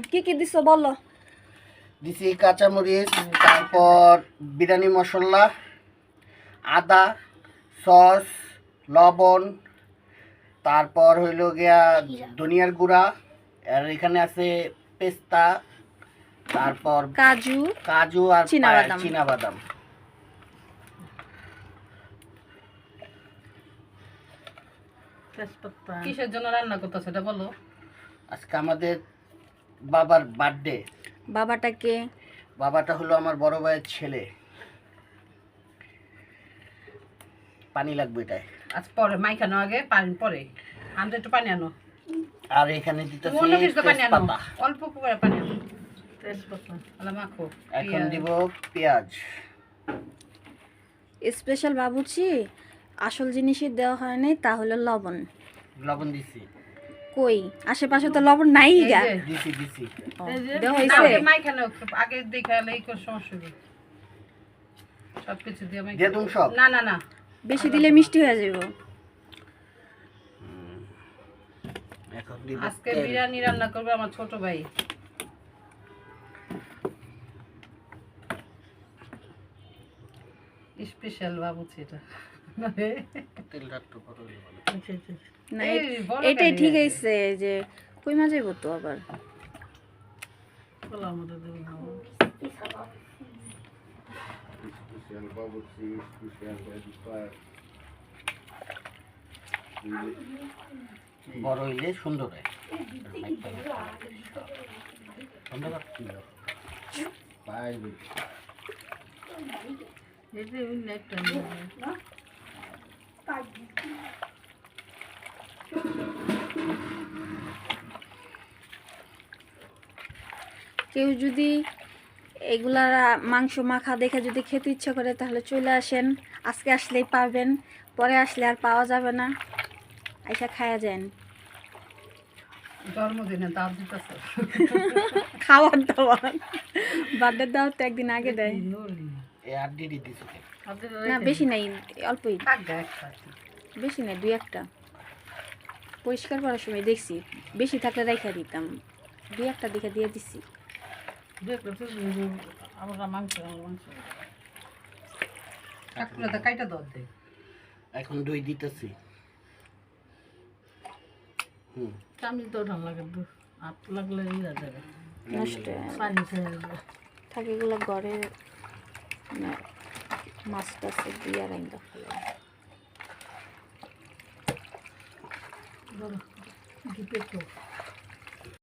কি কি দিছো বলো। দিছি কাঁচামরিচ, তারপর বিরিয়ানি মশলা, আদা, সস, লবণ, তারপর হইল গিয়া ধনিয়ার গুঁড়া, আর এখানে আছে পেস্তা, তারপর কাজু কাজু আর চীনাবাদাম। চীনাবাদাম। কিসের জন্য রান্না করতেছে সেটা বলো। আজকে আমাদের বাবার বার্থডে। বাবাটাকে বাবাটা হলো আমার বড় ভাইয়ের ছেলে। পানি লাগবে এটাই। আজ পরে মাইখানো আগে পানি পরে আনতে একটু পানি আনো। আর এখানে দিতেছি অন্য কিছু পানি আনো, তেজপাতা। অল্প করে পানি আনো। তেজপাতা আলা মাখো। এখন দিব পেঁয়াজ। স্পেশাল বাবুচি আসল জিনিসই দেওয়া হয় নাই, তা হলো লবণ। লবণ দিছি। কই আশেপাশে তো লবণ নাই গা। দিছি দিছি। দেওয়া হয়েছে। মাইখানো আগে দেখালে এই কোন সমস্যা নেই। সবকিছু দিয়ে দিয়ে তুমি সব। না না না, বেশি দিলে মিষ্টি হয়ে যাবে। এখন দিব আজকে তেল। বিরিয়ানি রান্না করবে আমার ছোট ভাই। স্পেশাল বাবুচি এটা। তেলটা একটু বড় হলে ভালো। না এই বড় এটাই গাড়ি ঠিক আছে। আছে যে কই মাঝে তো আবার বলো আমাদের দেবো না। বড় হইলে সুন্দর হয়। সুন্দর হয়। পাইবে। এই যে ওই নেটটা নিয়ে নাও। কেউ যদি এগুলা মাংস মাখা দেখে যদি খেতে ইচ্ছা করে তাহলে চলে আসেন। আজকে আসলেই পাবেন, পরে আসলে আর পাওয়া যাবে না। আইসা খায়া যান। জন্মদিনে দাঁত দিতেছে। খাওয়ার দাওয়ার বার্থডে দাওয়াত তো একদিন আগে দেয়। এই আর দিদি দিছি। না বেশি নাই, অল্পই, বেশি নাই, দুই একটা। পরিষ্কার করার সময় দেখছি বেশি থাকলে রেখে দিতাম, দুই একটা দেখে দিয়ে দিছি। আমরা মাংস কাকুরা কাইটা দর দে। এখন দই দিতেছি। চামচ তো ঢাল লাগে, হাত লাগলে ইয়া যাবে, নষ্ট হয়ে যাবে। পানি ছেড়ে যাবে। থাকে এগুলো ঘরে না, মাছ টাছে দিয়ে রান্না ফেলে। বলো, ডিপে তো